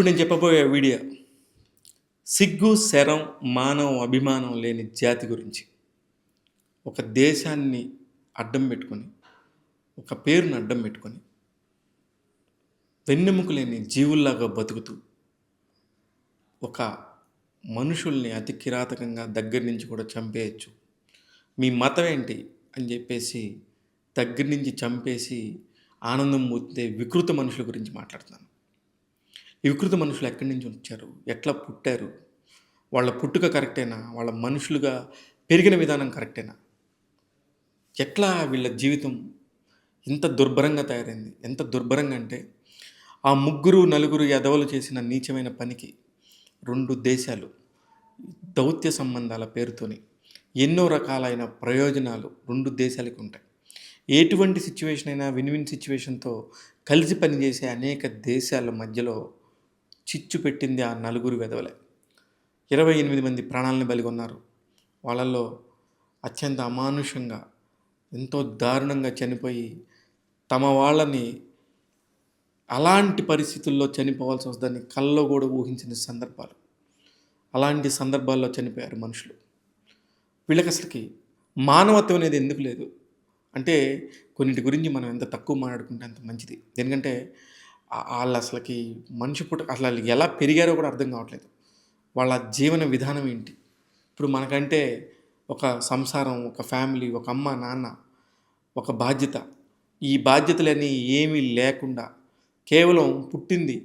ఇప్పుడు నేను చెప్పబోయే వీడియో సిగ్గు, శరం, మానవం, అభిమానం లేని జాతి గురించి. ఒక దేశాన్ని అడ్డం పెట్టుకొని, ఒక పేరుని అడ్డం పెట్టుకొని, వెన్నెముక లేని జీవుల్లాగా బతుకుతూ, ఒక మనుషుల్ని అతి కిరాతకంగా దగ్గర నుంచి కూడా చంపేయచ్చు. మీ మతం ఏంటి అని చెప్పేసి దగ్గర నుంచి చంపేసి ఆనందం పొందే వికృత మనుషుల గురించి మాట్లాడుతున్నాను. ఈ వికృత మనుషులు ఎక్కడి నుంచి వచ్చారు, ఎట్లా పుట్టారు, వాళ్ళ పుట్టుక కరెక్టేనా, వాళ్ళ మనుషులుగా పెరిగిన విధానం కరెక్టేనా, ఎట్లా వీళ్ళ జీవితం ఇంత దుర్భరంగా తయారైంది. ఎంత దుర్భరంగా అంటే ఆ ముగ్గురు నలుగురు ఎదవలు చేసిన నీచమైన పనికి 2 దేశాలు దౌత్య సంబంధాల పేరుతోని ఎన్నో రకాలైన ప్రయోజనాలు 2 దేశాలకు ఉంటాయి. ఎటువంటి సిచ్యువేషన్ అయినా విన్ సిచ్యువేషన్తో కలిసి పనిచేసే అనేక దేశాల మధ్యలో చిచ్చు పెట్టింది ఆ నలుగురు వెధవలే. 28 మంది ప్రాణాలను బలిగొన్నారు. వాళ్ళల్లో అత్యంత అమానుషంగా ఎంతో దారుణంగా చనిపోయి తమ వాళ్ళని అలాంటి పరిస్థితుల్లో చనిపోవాల్సి వస్తుందని కల్లో కూడా ఊహించిన సందర్భాలు. అలాంటి సందర్భాల్లో చనిపోయారు మనుషులు. వీళ్ళకి అసలుకి మానవత్వం అనేది ఎందుకు లేదు అంటే కొన్నిటి గురించి మనం ఎంత తక్కువ మాట్లాడుకుంటే అంత మంచిది. ఎందుకంటే వాళ్ళు అసలుకి మనిషి అసలు ఎలా పెరిగారో కూడా అర్థం కావట్లేదు. వాళ్ళ జీవన విధానం ఏంటి. ఇప్పుడు మనకంటే ఒక సంసారం, ఒక ఫ్యామిలీ, ఒక అమ్మ నాన్న, ఒక బాధ్యత. ఈ బాధ్యతలన్నీ ఏమీ లేకుండా కేవలం పుట్టింది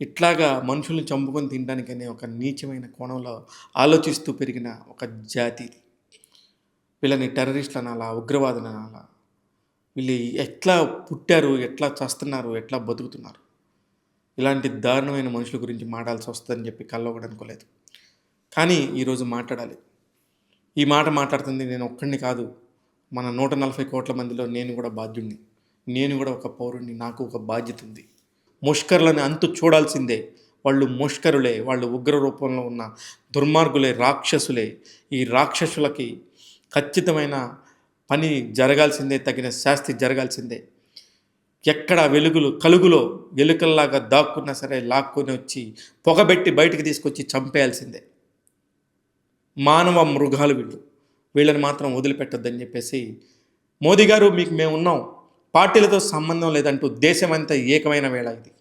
ఇట్లాగా మనుషుల్ని చంపుకొని తినడానికనే ఒక నీచమైన కోణంలో ఆలోచిస్తూ పెరిగిన ఒక జాతి. వీళ్ళని టెర్రరిస్టులు అనాలా, ఉగ్రవాదులు అనాలా, వీళ్ళు ఎట్లా పుట్టారు, ఎట్లా చస్తున్నారు, ఎట్లా బతుకుతున్నారు. ఇలాంటి దారుణమైన మనుషుల గురించి మాట్లాడాల్సి వస్తుందని చెప్పి కల్లో కూడా అనుకోలేదు. కానీ ఈరోజు మాట్లాడాలి. ఈ మాట మాట్లాడుతుంది నేను ఒక్కడిని కాదు, మన 140 కోట్ల మందిలో నేను కూడా బాధ్యుడిని. నేను కూడా ఒక పౌరుడిని. నాకు ఒక బాధ్యత ఉంది. ముష్కరులని అంతు చూడాల్సిందే. వాళ్ళు ముష్కరులే, వాళ్ళు ఉగ్ర రూపంలో ఉన్న దుర్మార్గులే, రాక్షసులే. ఈ రాక్షసులకి ఖచ్చితమైన పని జరగాల్సిందే, తగిన శాస్తి జరగాల్సిందే. ఎక్కడ కలుగులో ఎలుకల్లాగా దాక్కున్నా సరే లాక్కొని వచ్చి పొగబెట్టి బయటికి తీసుకొచ్చి చంపేయాల్సిందే. మానవ మృగాలు వీళ్ళని మాత్రం వదిలిపెట్టొద్దని చెప్పేసి మోదీ గారు మీకు మేము ఉన్నాం, పార్టీలతో సంబంధం లేదంటూ దేశమంతా ఏకమైన వేళ ఇది.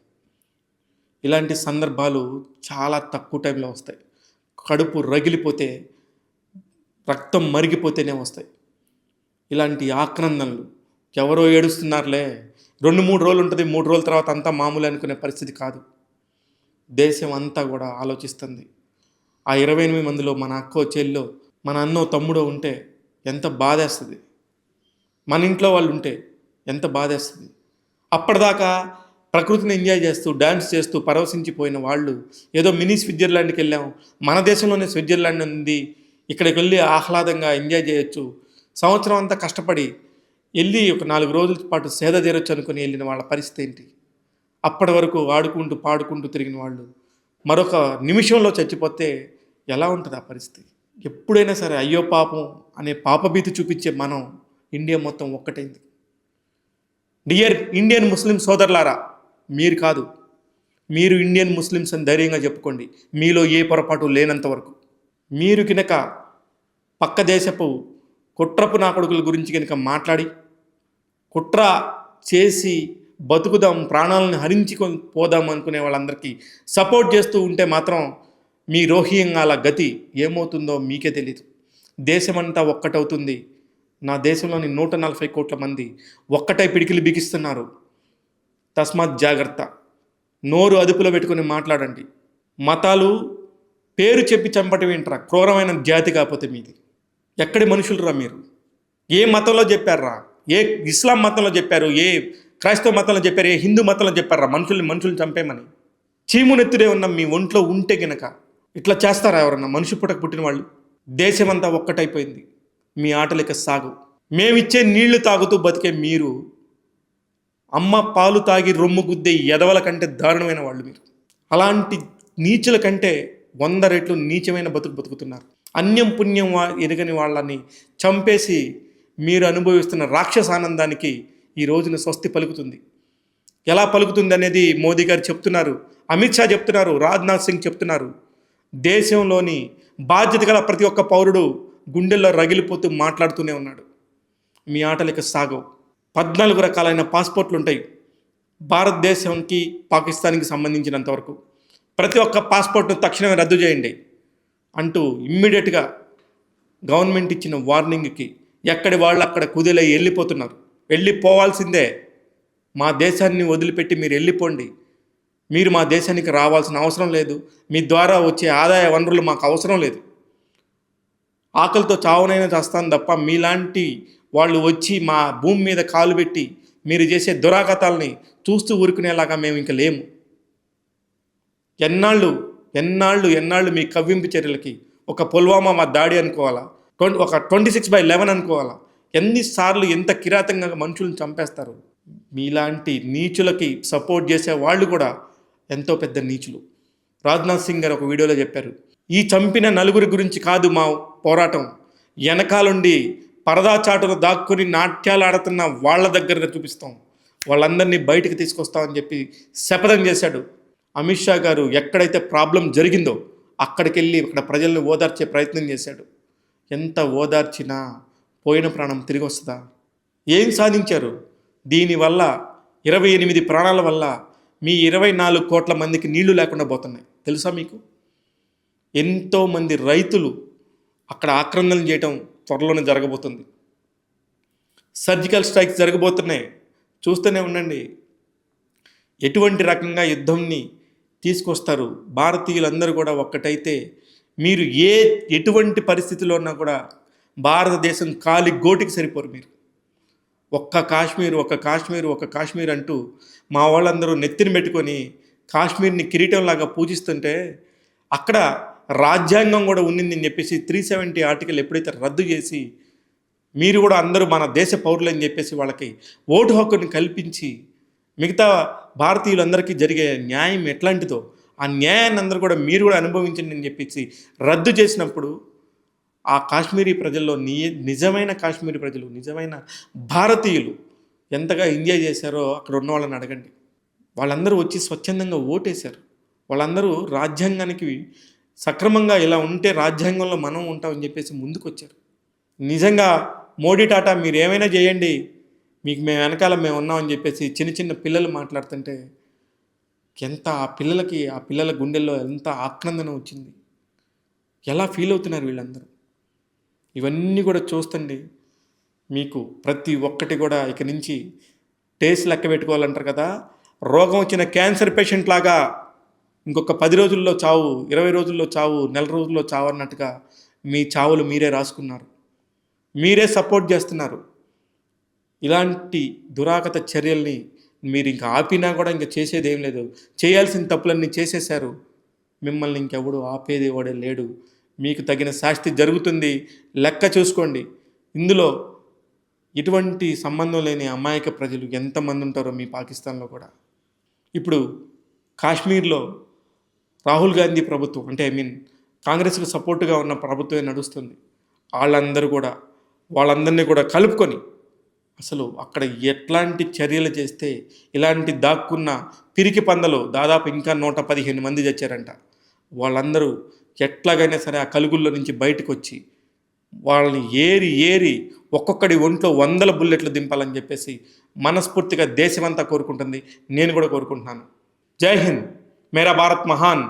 ఇలాంటి సందర్భాలు చాలా తక్కువ టైంలో వస్తాయి. కడుపు రగిలిపోతే, రక్తం మరిగిపోతేనే వస్తాయి ఇలాంటి ఆక్రందనలు. ఎవరో ఏడుస్తున్నారులే, 2-3 రోజులు ఉంటుంది, 3 రోజుల తర్వాత అంతా మామూలు అనుకునే పరిస్థితి కాదు. దేశం అంతా కూడా ఆలోచిస్తుంది. ఆ 28 మందిలో మన అక్కో చెల్లో, మన అన్నో తమ్ముడో ఉంటే ఎంత బాధేస్తుంది. మన ఇంట్లో వాళ్ళు ఉంటే ఎంత బాధేస్తుంది. అప్పటిదాకా ప్రకృతిని ఎంజాయ్ చేస్తూ డ్యాన్స్ చేస్తూ పరవశించిపోయిన వాళ్ళు ఏదో మినీ స్విట్జర్లాండ్కి వెళ్ళాం, మన దేశంలోనే స్విట్జర్లాండ్ ఉంది, ఇక్కడికి వెళ్ళి ఆహ్లాదంగా ఎంజాయ్ చేయొచ్చు, సంవత్సరం అంతా కష్టపడి వెళ్ళి ఒక 4 రోజుల పాటు సేద తీరొచ్చు అనుకుని వెళ్ళిన వాళ్ళ పరిస్థితి ఏంటి. అప్పటి వరకు ఆడుకుంటూ పాడుకుంటూ తిరిగిన వాళ్ళు మరొక నిమిషంలో చచ్చిపోతే ఎలా ఉంటుంది ఆ పరిస్థితి. ఎప్పుడైనా సరే అయ్యో పాపం అనే పాపభీతి చూపించే మనం ఇండియా మొత్తం ఒక్కటైంది. డియర్ ఇండియన్ ముస్లిం సోదరులారా, మీరు కాదు, మీరు ఇండియన్ ముస్లిమ్స్ అని ధైర్యంగా చెప్పుకోండి. మీలో ఏ పొరపాటు లేనంత వరకు. మీరు కనుక పక్క దేశపు కుట్రపు నా కొడుకుల గురించి కనుక మాట్లాడి కుట్ర చేసి బతుకుదాం, ప్రాణాలను హరించుకొని పోదాం అనుకునే వాళ్ళందరికీ సపోర్ట్ చేస్తూ ఉంటే మాత్రం మీ రోహింగ్యాల గతి ఏమవుతుందో మీకే తెలియదు. దేశమంతా ఒక్కటవుతుంది. నా దేశంలోని 140 కోట్ల మంది ఒక్కటై పిడికిలు బిగిస్తున్నారు. తస్మాత్ జాగ్రత్త. నోరు అదుపులో పెట్టుకుని మాట్లాడండి. మతాలు పేరు చెప్పి చంపటం ఏంట్రా, క్రూరమైన జాతి కాకపోతే మీది. ఎక్కడి మనుషులరా మీరు? ఏ మతంలో చెప్పారా? ఏ ఇస్లాం మతంలో చెప్పారు? ఏ క్రైస్తవ మతంలో చెప్పారు? ఏ హిందూ మతంలో చెప్పారా మనుషుల్ని చంపేమని? చీమునెత్తుడే ఉన్న మీ ఒంట్లో ఉంటే గనక ఇట్లా చేస్తారా ఎవరన్నా? మనిషి పుట్టిన వాళ్ళు. దేశమంతా ఒక్కటైపోయింది. మీ ఆటలు ఇక సాగు. మేమిచ్చే నీళ్లు తాగుతూ బతికే మీరు అమ్మ పాలు తాగి రొమ్ము గుద్దే ఎదవల కంటే దారుణమైన వాళ్ళు మీరు. అలాంటి నీచుల కంటే 100 రెట్లు నీచమైన బతుకుతున్నారు. అన్యం పుణ్యం ఎరగని వాళ్ళని చంపేసి మీరు అనుభవిస్తున్న రాక్షసానందానికి ఈ రోజున స్వస్తి పలుకుతుంది. ఎలా పలుకుతుంది అనేది మోదీ గారు చెప్తున్నారు, అమిత్ షా చెప్తున్నారు, రాజ్నాథ్ సింగ్ చెప్తున్నారు. దేశంలోని బాధ్యత గల ప్రతి ఒక్క పౌరుడు గుండెల్లో రగిలిపోతూ మాట్లాడుతూనే ఉన్నాడు. మీ ఆటలు ఇక సాగవు. 14 రకాలైన పాస్పోర్ట్లు ఉంటాయి భారతదేశానికి, పాకిస్తాన్కి సంబంధించినంతవరకు. ప్రతి ఒక్క పాస్పోర్ట్ను తక్షణమే రద్దు చేయండి అంటూ ఇమ్మీడియట్గా గవర్నమెంట్ ఇచ్చిన వార్నింగ్కి ఎక్కడి వాళ్ళు అక్కడ కుదిలై వెళ్ళిపోతున్నారు. వెళ్ళిపోవాల్సిందే. మా దేశాన్ని వదిలిపెట్టి మీరు వెళ్ళిపోండి. మీరు మా దేశానికి రావాల్సిన అవసరం లేదు. మీ ద్వారా వచ్చే ఆదాయ వనరులు మాకు అవసరం లేదు. ఆకలితో చావునైనా చేస్తాను తప్ప మీలాంటి వాళ్ళు వచ్చి మా భూమి మీద కాలు పెట్టి మీరు చేసే దురాఘాతాలని చూస్తూ ఊరుకునేలాగా మేము ఇంకా లేము. ఎన్నాళ్ళు ఎన్నాళ్ళు ఎన్నాళ్ళు మీ కవ్వింపు చర్యలకి? ఒక పుల్వామా మా దాడి అనుకోవాలా, ఒక 26/11 అనుకోవాలా? ఎన్నిసార్లు ఎంత కిరాతంగా మనుషులను చంపేస్తారు? మీలాంటి నీచులకి సపోర్ట్ చేసే వాళ్ళు కూడా ఎంతో పెద్ద నీచులు. రాజ్నాథ్ సింగ్ గారు ఒక వీడియోలో చెప్పారు, ఈ చంపిన నలుగురి గురించి కాదు మా పోరాటం, వెనకాలుండి పరదా చాటును దాక్కుని నాట్యాలు ఆడుతున్న వాళ్ళ దగ్గర చూపిస్తాం, వాళ్ళందరినీ బయటికి తీసుకొస్తామని చెప్పి శపథం చేశాడు. అమిత్ షా గారు ఎక్కడైతే ప్రాబ్లం జరిగిందో అక్కడికి వెళ్ళి అక్కడ ప్రజల్ని ఓదార్చే ప్రయత్నం చేశాడు. ఎంత ఓదార్చినా పోయిన ప్రాణం తిరిగి వస్తుందా? ఏం సాధించారు? దీనివల్ల 28 ప్రాణాల వల్ల మీ 24 కోట్ల మందికి నీళ్లు లేకుండా పోతున్నాయి. తెలుసా మీకు? ఎంతోమంది రైతులు అక్కడ ఆక్రందన చేయటం త్వరలోనే జరగబోతుంది. సర్జికల్ స్ట్రైక్స్ జరగబోతున్నాయి. చూస్తూనే ఉండండి. ఎటువంటి రకంగా యుద్ధంని తీసుకొస్తారు. భారతీయులందరూ కూడా ఒక్కటైతే మీరు ఎటువంటి పరిస్థితిలో ఉన్నా కూడా భారతదేశం కాలి గోటికి సరిపోరు. మీరు ఒక్క కాశ్మీర్ అంటూ మా వాళ్ళందరూ నెత్తిని పెట్టుకొని కాశ్మీర్ని కిరీటంలాగా పూజిస్తుంటే అక్కడ రాజ్యాంగం కూడా ఉన్నిందని చెప్పేసి 370 ఆర్టికల్ ఎప్పుడైతే రద్దు చేసి మీరు కూడా అందరూ మన దేశ పౌరులని చెప్పేసి వాళ్ళకి ఓటు హక్కుని కల్పించి మిగతా భారతీయులందరికీ జరిగే న్యాయం ఎట్లాంటిదో ఆ న్యాయాన్ని అందరూ కూడా మీరు కూడా అనుభవించండి అని చెప్పేసి రద్దు చేసినప్పుడు ఆ కాశ్మీరీ ప్రజల్లో నిజమైన కాశ్మీరీ ప్రజలు, నిజమైన భారతీయులు ఎంతగా ఎంజాయ్ చేశారో అక్కడ ఉన్న వాళ్ళని అడగండి. వాళ్ళందరూ వచ్చి స్వచ్ఛందంగా ఓటేశారు. వాళ్ళందరూ రాజ్యాంగానికి సక్రమంగా ఇలా ఉంటే రాజ్యాంగంలో మనం ఉంటామని చెప్పేసి ముందుకు వచ్చారు. నిజంగా మోడీ టాటా మీరు ఏమైనా చేయండి, మీకు మేము వెనకాల మేము ఉన్నామని చెప్పేసి చిన్న చిన్న పిల్లలు మాట్లాడుతుంటే ఎంత ఆ పిల్లల గుండెల్లో ఎంత ఆక్రందన వచ్చింది. ఎలా ఫీల్ అవుతున్నారు వీళ్ళందరూ? ఇవన్నీ కూడా చూస్తండి. మీకు ప్రతి ఒక్కటి కూడా ఇక నుంచి టేస్ట్ లెక్క పెట్టుకోవాలంటారు కదా, రోగం వచ్చిన క్యాన్సర్ పేషెంట్ లాగా ఇంకొక 10 రోజుల్లో చావు, 20 రోజుల్లో చావు, నెల రోజుల్లో చావు అన్నట్టుగా మీ చావులు మీరే రాసుకున్నారు. మీరే సపోర్ట్ చేస్తున్నారు. ఇలాంటి దురాగత చర్యల్ని మీరు ఇంకా ఆపినా కూడా ఇంకా చేసేది ఏం లేదు. చేయాల్సిన తప్పులన్నీ చేసేశారు. మిమ్మల్ని ఇంకెవడు ఆపేది వాడే లేడు. మీకు తగిన శాస్తి జరుగుతుంది. లెక్క చూసుకోండి. ఇందులో ఎటువంటి సంబంధం లేని అమాయక ప్రజలు ఎంతమంది ఉంటారో మీ పాకిస్తాన్లో కూడా. ఇప్పుడు కాశ్మీర్లో రాహుల్ గాంధీ ప్రభుత్వం అంటే కాంగ్రెస్కి సపోర్టుగా ఉన్న ప్రభుత్వమే నడుస్తుంది. వాళ్ళందరినీ కూడా కలుపుకొని అసలు అక్కడ ఎట్లాంటి చర్యలు చేస్తే ఇలాంటి దాక్కున్న పిరికి పందలు దాదాపు ఇంకా 115 మంది చచ్చారంట. వాళ్ళందరూ ఎట్లాగైనా సరే ఆ కలుగుల్లో నుంచి బయటకు వచ్చి వాళ్ళని ఏరి ఒక్కొక్కడి ఒంట్లో 100 బుల్లెట్లు దింపాలని చెప్పేసి మనస్ఫూర్తిగా దేశమంతా కోరుకుంటుంది. నేను కూడా కోరుకుంటున్నాను. జై హింద్. మేరా భారత్ మహాన్.